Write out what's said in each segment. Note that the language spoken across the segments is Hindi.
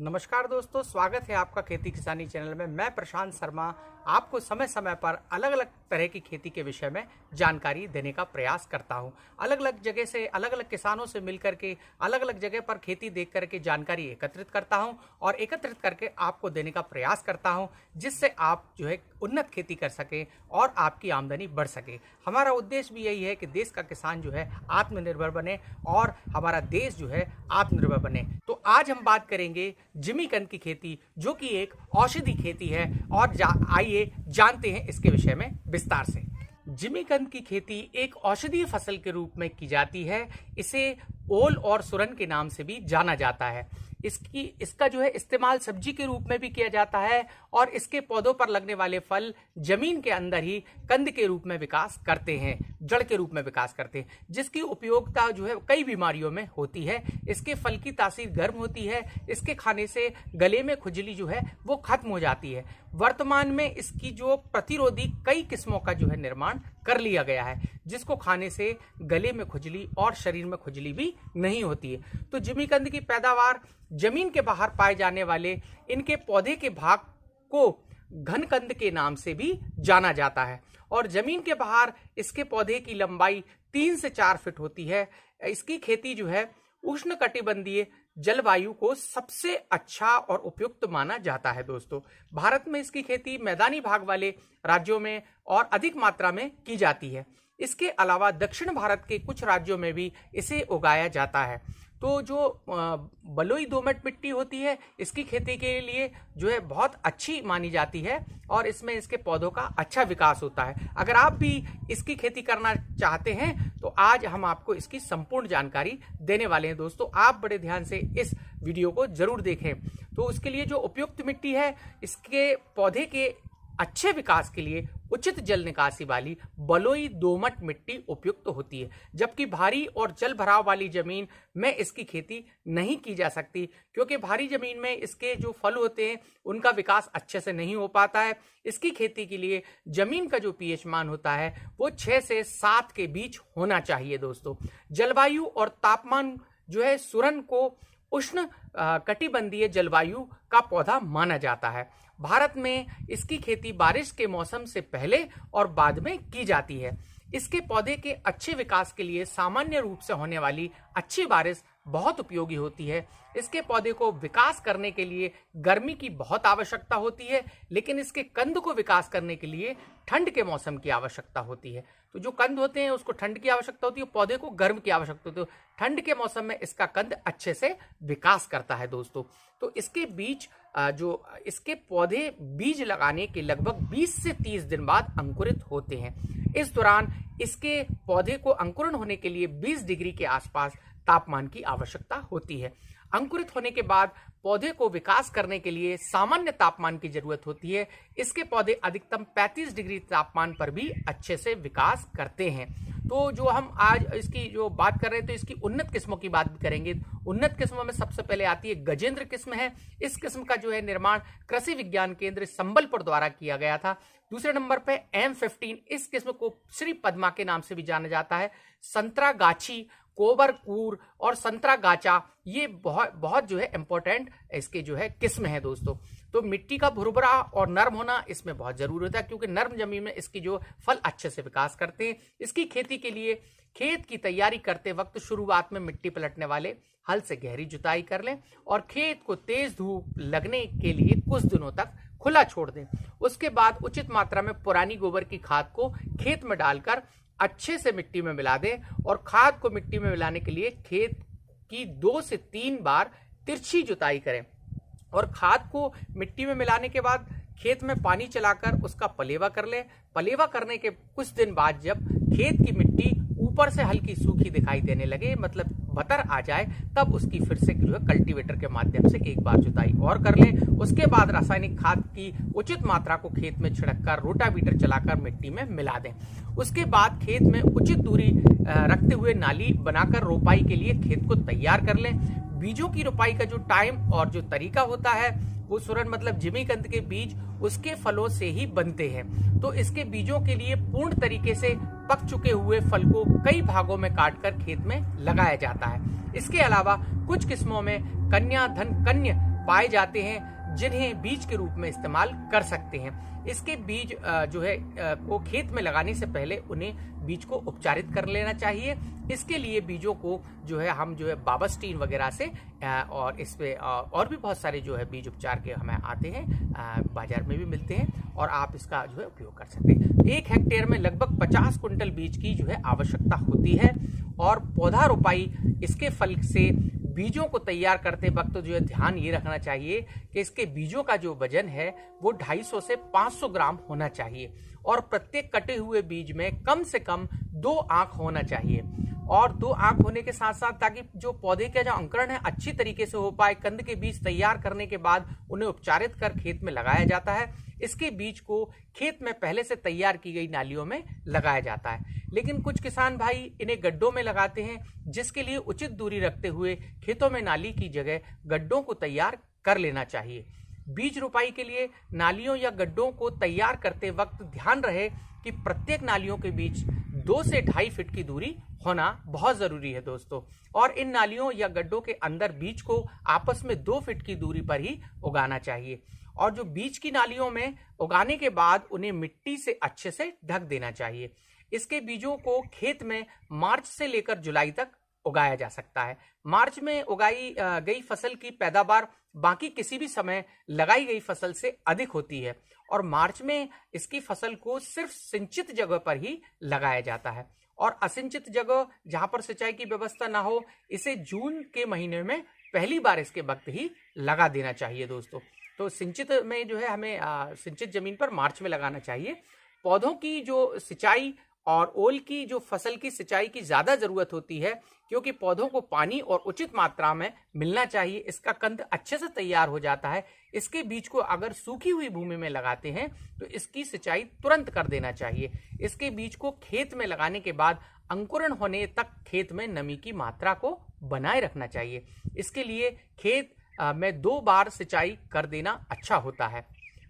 नमस्कार दोस्तों, स्वागत है आपका खेती किसानी चैनल में। मैं प्रशांत शर्मा आपको समय समय पर अलग अलग तरह की खेती के विषय में जानकारी देने का प्रयास करता हूं। अलग अलग जगह से, अलग अलग किसानों से मिलकर के अलग अलग जगह पर खेती देख करके जानकारी एकत्रित करता हूं और एकत्रित करके आपको देने का प्रयास करता हूं, जिससे आप जो है उन्नत खेती कर सकें और आपकी आमदनी बढ़ सके। हमारा उद्देश्य भी यही है कि देश का किसान जो है आत्मनिर्भर बने और हमारा देश जो है आत्मनिर्भर बने। तो आज हम बात करेंगे जिमीकंद की खेती, जो कि एक औषधि खेती है, और आइए जानते हैं इसके विषय में विस्तार से। जिमीकंद की खेती एक औषधीय फसल के रूप में की जाती है। इसे ओल और सुरन के नाम से भी जाना जाता है। इसका जो है इस्तेमाल सब्जी के रूप में भी किया जाता है और इसके पौधों पर लगने वाले फल जमीन के अंदर ही कंद के रूप में विकास करते हैं, जड़ के रूप में विकास करते हैं, जिसकी उपयोगिता जो है कई बीमारियों में होती है। इसके फल की तासीर गर्म होती है। इसके खाने से गले में खुजली जो है वो खत्म हो जाती है। वर्तमान में इसकी जो प्रतिरोधी कई किस्मों का जो है निर्माण कर लिया गया है, जिसको खाने से गले में खुजली और शरीर में खुजली भी नहीं होती है। तो जिमीकंद की पैदावार जमीन के बाहर पाए जाने वाले इनके पौधे के भाग को घनकंद के नाम से भी जाना जाता है और जमीन के बाहर इसके पौधे की लंबाई 3 से 4 फीट होती है। इसकी खेती जो है उष्णकटिबंधीय जलवायु को सबसे अच्छा और उपयुक्त माना जाता है। दोस्तों, भारत में इसकी खेती मैदानी भाग वाले राज्यों में और अधिक मात्रा में की जाती है। इसके अलावा दक्षिण भारत के कुछ राज्यों में भी इसे उगाया जाता है। तो जो बलुई दोमट मिट्टी होती है, इसकी खेती के लिए जो है बहुत अच्छी मानी जाती है और इसमें इसके पौधों का अच्छा विकास होता है। अगर आप भी इसकी खेती करना चाहते हैं तो आज हम आपको इसकी संपूर्ण जानकारी देने वाले हैं। दोस्तों, आप बड़े ध्यान से इस वीडियो को जरूर देखें। तो उसके लिए जो उपयुक्त मिट्टी है, इसके पौधे के अच्छे विकास के लिए उचित जल निकासी वाली बलुई दोमट मिट्टी उपयुक्त होती है, जबकि भारी और जल भराव वाली जमीन में इसकी खेती नहीं की जा सकती, क्योंकि भारी जमीन में इसके जो फल होते हैं उनका विकास अच्छे से नहीं हो पाता है। इसकी खेती के लिए जमीन का जो पीएच मान होता है वो 6 से 7 के बीच होना चाहिए। दोस्तों, जलवायु और तापमान जो है सुरन को उष्ण कटिबंधीय जलवायु का पौधा माना जाता है। भारत में इसकी खेती बारिश के मौसम से पहले और बाद में की जाती है। इसके पौधे के अच्छे विकास के लिए सामान्य रूप से होने वाली अच्छी बारिश बहुत उपयोगी होती है। इसके पौधे को विकास करने के लिए गर्मी की बहुत आवश्यकता होती है, लेकिन इसके कंद को विकास करने के लिए ठंड के मौसम की आवश्यकता होती है। तो जो कंद होते हैं उसको ठंड की आवश्यकता होती है, पौधे को गर्म की आवश्यकता होती है। ठंड के मौसम में इसका कंद अच्छे से विकास करता है। दोस्तों, तो इसके बीज जो इसके पौधे बीज लगाने के लगभग 20 से 30 दिन बाद अंकुरित होते हैं। इस दौरान इसके पौधे को अंकुरण होने के लिए 20 डिग्री के आसपास तापमान की आवश्यकता होती है। अंकुरित होने के बाद पौधे को विकास करने के लिए सामान्य तापमान की जरूरत होती है। इसके पौधे अधिकतम 35 डिग्री तापमान पर भी अच्छे से विकास करते हैं। तो जो हम आज इसकी जो बात कर रहे हैं, तो इसकी उन्नत किस्मों की बात भी करेंगे। उन्नत किस्मों में सबसे पहले आती है गजेंद्र किस्म है। इस किस्म का जो है निर्माण कृषि विज्ञान केंद्र संबलपुर द्वारा किया गया था। दूसरे नंबर पे M15, इस किस्म को श्री पद्मा के नाम से भी जाना जाता है। संतरा गाछी, कोबरकूर और संतरा गाचा, ये बहुत जो है इंपॉर्टेंट इसके जो है किस्म है। दोस्तों, तो मिट्टी का भुरभुरा और नरम होना इसमें बहुत जरूरी होता है, क्योंकि नरम जमीन में इसकी जो फल अच्छे से विकास करते हैं। इसकी खेती के लिए खेत की तैयारी करते वक्त शुरुआत में मिट्टी पलटने वाले हल से गहरी जुताई कर लें और खेत को तेज धूप लगने के लिए कुछ दिनों तक खुला छोड़ दें। उसके बाद उचित मात्रा में पुरानी गोबर की खाद को खेत में डालकर अच्छे से मिट्टी में मिला दें और खाद को मिट्टी में मिलाने के लिए खेत की 2 से 3 बार तिरछी जुताई करें और खाद को मिट्टी में मिलाने के बाद खेत में पानी चलाकर उसका पलेवा कर लें। पलेवा करने के कुछ दिन बाद जब खेत की मिट्टी ऊपर से हल्की सूखी दिखाई देने लगे, मतलब बतर आ जाए, तब उसकी फिर से जो है कल्टीवेटर के माध्यम से एक बार जुताई और कर लें। उसके बाद रासायनिक खाद की उचित मात्रा को खेत में छिड़ककर रोटावीटर चलाकर मिट्टी में मिला दें। उसके बाद खेत में उचित दूरी रखते हुए नाली बनाकर रोपाई के लिए खेत को तैयार कर लें। बीजों की रोपाई का जो टाइम और जो तरीका होता है वो सुरन मतलब जिमीकंद के बीज उसके फलों से ही बनते हैं। तो इसके बीजों के लिए पूर्ण तरीके से पक चुके हुए फल को कई भागों में काटकर खेत में लगाया जाता है। इसके अलावा कुछ किस्मों में कन्या धन कन्या पाए जाते हैं जिन्हें बीज के रूप में इस्तेमाल कर सकते हैं। इसके बीज जो है को खेत में लगाने से पहले उन्हें बीज को उपचारित कर लेना चाहिए। इसके लिए बीजों को जो है हम जो है बाबास्टीन वगैरह से और इस पे और भी बहुत सारे जो है बीज उपचार के हमें आते हैं, बाजार में भी मिलते हैं और आप इसका जो है उपयोग कर सकते हैं। 1 हेक्टेयर में लगभग 50 कुंटल बीज की जो है आवश्यकता होती है और पौधा रोपाई इसके फल से बीजों को तैयार करते वक्त जो है ध्यान ये रखना चाहिए कि इसके बीजों का जो वजन है वो 250 से 500 ग्राम होना चाहिए और प्रत्येक कटे हुए बीज में कम से कम 2 आंख होना चाहिए। और 2 आंख होने के साथ साथ ताकि जो पौधे का जो अंकुरण है अच्छी तरीके से हो पाए, कंद के बीज तैयार करने के बाद उन्हें उपचारित कर खेत में लगाया जाता है। इसके बीज को खेत में पहले से तैयार की गई नालियों में लगाया जाता है। लेकिन कुछ किसान भाई इन्हें गड्ढों में लगाते हैं, जिसके लिए उचित दूरी रखते हुए खेतों में नाली की जगह गड्ढों को तैयार कर लेना चाहिए। बीज रोपाई के लिए नालियों या गड्ढों को तैयार करते वक्त ध्यान रहे कि प्रत्येक नालियों के बीच 2 से 2.5 फीट की दूरी होना बहुत जरूरी है दोस्तों। और इन नालियों या गड्ढों के अंदर बीज को आपस में 2 फीट की दूरी पर ही उगाना चाहिए। और जो बीज की नालियों में उगाने के बाद उन्हें मिट्टी से अच्छे से ढक देना चाहिए। इसके बीजों को खेत में मार्च से लेकर जुलाई तक उगाया जा सकता है। मार्च में उगाई गई फसल की पैदावार बाकी किसी भी समय लगाई गई फसल से अधिक होती है और मार्च में इसकी फसल को सिर्फ सिंचित जगह पर ही लगाया जाता है और असिंचित जगह जहां पर सिंचाई की व्यवस्था ना हो, इसे जून के महीने में पहली बारिश के वक्त ही लगा देना चाहिए दोस्तों। तो सिंचित में जो है हमें सिंचित जमीन पर मार्च में लगाना चाहिए। पौधों की जो सिंचाई और ओल की जो फसल की सिंचाई की ज्यादा जरूरत होती है, क्योंकि पौधों को पानी और उचित मात्रा में मिलना चाहिए। इसका कंद अच्छे से तैयार हो जाता है। इसके बीज को अगर सूखी हुई भूमि में लगाते हैं तो इसकी सिंचाई तुरंत कर देना चाहिए। इसके बीज को खेत में लगाने के बाद अंकुरण होने तक खेत में नमी की मात्रा को बनाए रखना चाहिए। इसके लिए खेत में 2 बार सिंचाई कर देना अच्छा होता है।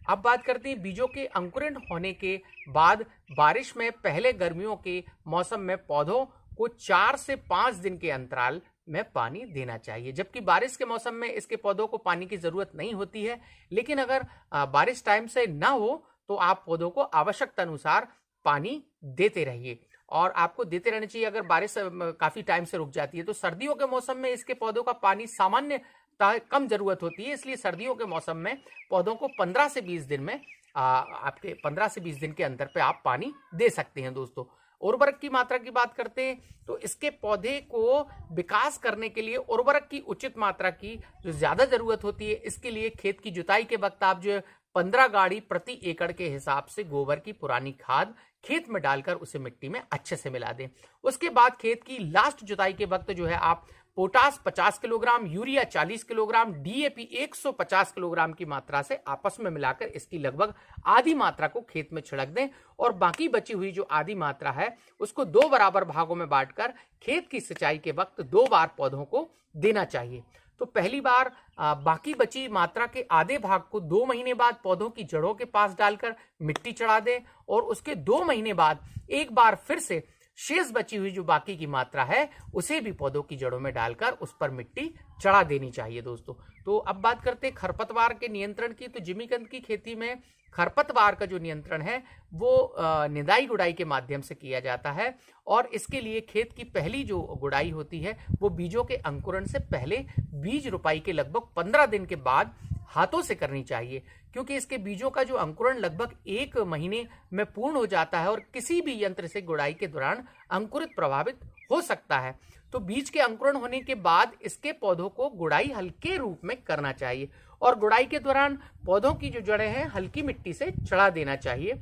अब बात करते हैं बीजों के अंकुरण होने के बाद बारिश में पहले गर्मियों के मौसम में पौधों को 4 से 5 दिन के अंतराल में पानी देना चाहिए, जबकि बारिश के मौसम में इसके पौधों को पानी की जरूरत नहीं होती है। लेकिन अगर बारिश टाइम से ना हो तो आप पौधों को आवश्यकता अनुसार पानी देते रहिए और आपको देते रहना चाहिए। अगर बारिश काफी टाइम से रुक जाती है तो सर्दियों के मौसम में इसके पौधों का पानी सामान्य कम जरूरत होती है, इसलिए सर्दियों के मौसम में पौधों को 15 से 20 दिन में आपके 15 से 20 दिन के अंतर पे आप पानी दे सकते हैं दोस्तों। उर्वरक की मात्रा की बात करते हैं तो इसके पौधे को विकास करने के लिए उर्वरक की उचित मात्रा की जो ज्यादा जरूरत होती है, इसके लिए खेत की जुताई के वक्त आप जो 15 गाड़ी प्रति एकड़ के हिसाब से गोबर की पुरानी खाद खेत में डालकर उसे मिट्टी में अच्छे से मिला दें। उसके बाद खेत की लास्ट जुताई के वक्त जो है आप potash 50 kilogram, urea 40 kilogram, DAP 150 kilogram की मात्रा से आपस में मिलाकर इसकी लगभग आधी मात्रा को खेत में छिड़क दें और बाकी बची हुई जो आधी मात्रा है उसको 2 बराबर भागों में बांटकर खेत की सिंचाई के वक्त 2 बार पौधों को देना चाहिए। तो पहली बार बाकी बची मात्रा के आधे भाग को 2 महीने बाद पौधों की जड़ों के पास डालकर मिट्टी चढ़ा दें और उसके 2 महीने बाद एक बार फिर से शेष बची हुई जो बाकी की मात्रा है उसे भी पौधों की जड़ों में डालकर उस पर मिट्टी चढ़ा देनी चाहिए दोस्तों। तो अब बात करते हैं खरपतवार के नियंत्रण की। तो जिमीकंद की खेती में खरपतवार का जो नियंत्रण है वो निदाई गुड़ाई के माध्यम से किया जाता है और इसके लिए खेत की पहली जो गुड़ाई होती है वो बीजों के अंकुरण से पहले बीज रोपाई के लगभग 15 दिन के बाद हाथों से करनी चाहिए, क्योंकि इसके बीजों का जो अंकुरण लगभग 1 महीने में पूर्ण हो जाता है और किसी भी यंत्र से गुड़ाई के दौरान अंकुरित प्रभावित हो सकता है। तो बीज के अंकुरण होने के बाद इसके पौधों को गुड़ाई हल्के रूप में करना चाहिए और गुड़ाई के दौरान पौधों की जो जड़ें हैं हल्की मिट्टी से चढ़ा देना चाहिए।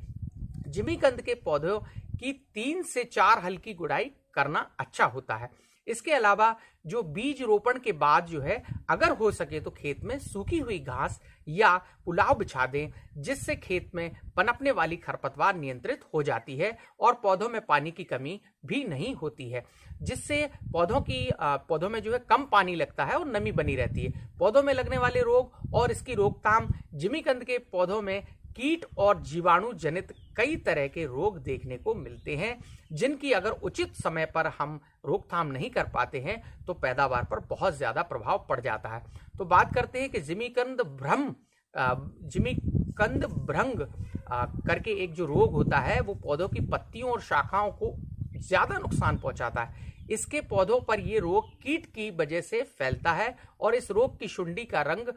जिमीकंद के पौधों की 3 से 4 हल्की गुड़ाई करना अच्छा होता है। इसके अलावा जो बीज रोपण के बाद जो है अगर हो सके तो खेत में सूखी हुई घास या पुलाव बिछा दें, जिससे खेत में पनपने वाली खरपतवार नियंत्रित हो जाती है और पौधों में पानी की कमी भी नहीं होती है, जिससे पौधों में जो है कम पानी लगता है और नमी बनी रहती है। पौधों में लगने वाले रोग और इसकी रोकथाम। जिमीकंद के पौधों में कीट और जीवाणु जनित कई तरह के रोग देखने को मिलते हैं, जिनकी अगर उचित समय पर हम रोकथाम नहीं कर पाते हैं तो पैदावार पर बहुत ज्यादा प्रभाव पड़ जाता है। तो बात करते हैं कि जिमीकंद भ्रंग करके एक जो रोग होता है वो पौधों की पत्तियों और शाखाओं को ज्यादा नुकसान पहुंचाता है। इसके पौधों पर ये रोग कीट की वजह से फैलता है और इस रोग की शुंडी का रंग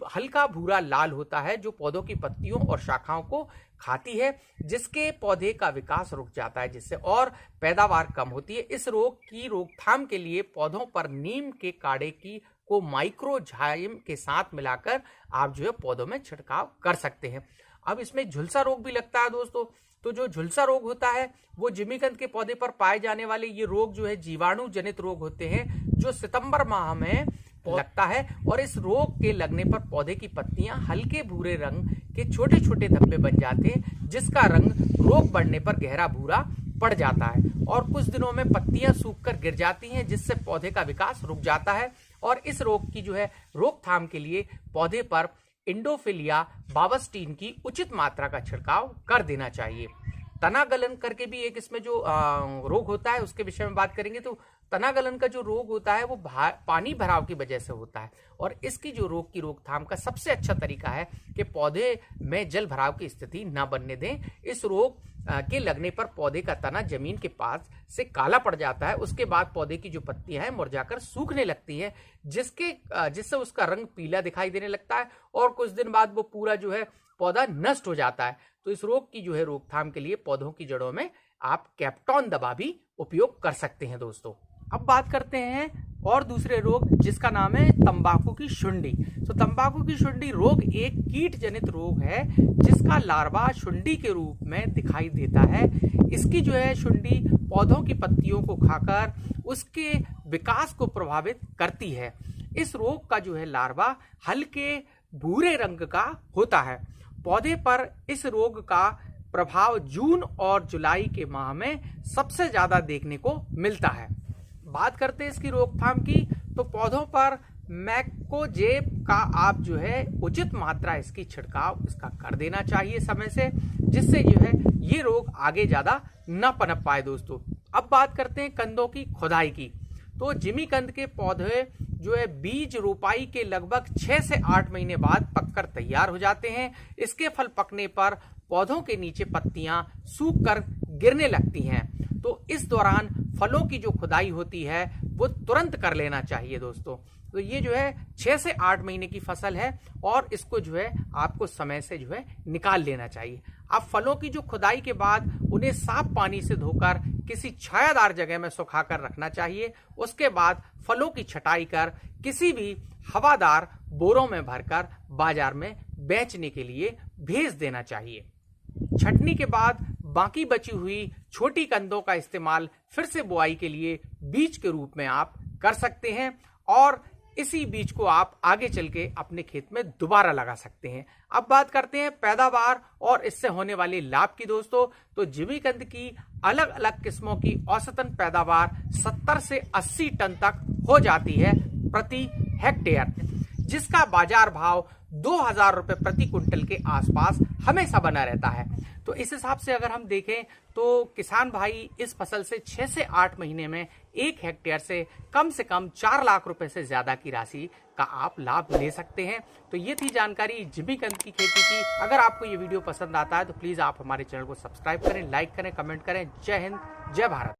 हल्का भूरा लाल होता है जो पौधों की पत्तियों और शाखाओं को खाती है, जिसके पौधे का विकास रुक जाता है, जिससे और पैदावार कम होती है। इस रोग की रोकथाम के लिए पौधों पर नीम के काढ़े की को माइक्रोजाइम के साथ मिलाकर आप जो है पौधों में छिड़काव कर सकते हैं। अब इसमें झुलसा रोग भी लगता है दोस्तों। तो जो झुलसा रोग होता है वो जिमीकंद के पौधे पर पाए जाने वाले ये रोग जो है जीवाणु जनित रोग होते हैं जो सितंबर माह में लगता है और इस रोग के लगने पर पौधे की पत्तियां हल्के भूरे रंग के छोटे छोटे धब्बे बन जाते हैं, जिसका रंग रोग बढ़ने पर गहरा भूरा पड़ जाता है और कुछ दिनों में पत्तियां सूखकर गिर जाती हैं, जिससे पौधे का विकास रुक जाता है। और इस रोग की जो है रोकथाम के लिए पौधे पर इंडोफिलिया बावस्टीन की उचित मात्रा का छिड़काव कर देना चाहिए। तना गलन करके भी एक इसमें जो रोग होता है उसके विषय में बात करेंगे। तो तना गलन का जो रोग होता है वो पानी भराव की वजह से होता है और इसकी जो रोग की रोकथाम का सबसे अच्छा तरीका है कि पौधे में जल भराव की स्थिति न बनने दें। इस रोग के लगने पर पौधे का तना जमीन के पास से काला पड़ जाता है। उसके बाद पौधे की जो पत्तियां हैं मुरझाकर सूखने लगती है, जिससे उसका रंग पीला दिखाई देने लगता है और कुछ दिन बाद वो पूरा जो है पौधा नष्ट हो जाता है। तो इस रोग की जो है रोकथाम के लिए पौधों की जड़ों में आप कैप्टॉन दवा भी उपयोग कर सकते हैं दोस्तों। अब बात करते हैं और दूसरे रोग जिसका नाम है तंबाकू की शुंडी। तो तंबाकू की शुंडी रोग एक कीट जनित रोग है जिसका लार्वा शुंडी के रूप में दिखाई देता है। इसकी जो है शुंडी पौधों की पत्तियों को खाकर उसके विकास को प्रभावित करती है। इस रोग का जो है लार्वा हल्के भूरे रंग का होता है। पौधे पर इस रोग का प्रभाव जून और जुलाई के माह में सबसे ज्यादा देखने को मिलता है। बात करते हैं इसकी रोकथाम की, तो पौधों पर मैकोजेब का आप जो है उचित मात्रा इसकी छिड़काव इसका कर देना चाहिए समय से, जिससे जो है ये रोग आगे ज्यादा न पनप पाए दोस्तों। अब बात करते हैं कंदों की खुदाई की। तो जिमीकंद के पौधे जो है बीज रोपाई के लगभग 6 से 8 महीने बाद पककर तैयार हो जाते हैं। इसके फल पकने पर पौधों के नीचे पत्तियां सूख कर गिरने लगती हैं। तो इस दौरान फलों की जो खुदाई होती है वो तुरंत कर लेना चाहिए दोस्तों। तो ये जो है 6 से 8 महीने की फसल है और इसको जो है आपको समय से जो है निकाल लेना चाहिए। अब फलों की जो खुदाई के बाद उन्हें साफ पानी से धोकर किसी छायादार जगह में सुखाकर रखना चाहिए। उसके बाद फलों की छटाई कर किसी भी हवादार बोरों में भरकर बाजार में बेचने के लिए भेज देना चाहिए। छटनी के बाद बाकी बची हुई छोटी कंदों का इस्तेमाल फिर से बुआई के लिए बीज के रूप में आप कर सकते हैं और इसी बीज को आप आगे चल के अपने खेत में दोबारा लगा सकते हैं। अब बात करते हैं पैदावार और इससे होने वाले लाभ की दोस्तों। तो जिमीकंद की अलग अलग किस्मों की औसतन पैदावार 70 से 80 टन तक हो जाती है प्रति हेक्टेयर, जिसका बाजार भाव 2000 रुपए प्रति कुंटल के आसपास हमेशा बना रहता है। तो इस हिसाब से अगर हम देखें तो किसान भाई इस फसल से 6 से 8 महीने में 1 हेक्टेयर से कम 4 लाख रुपए से ज्यादा की राशि का आप लाभ ले सकते हैं। तो ये थी जानकारी जिमीकंद की खेती की। अगर आपको ये वीडियो पसंद आता है तो प्लीज आप हमारे चैनल को सब्सक्राइब करें, लाइक करें, कमेंट करें। जय हिंद, जय भारत।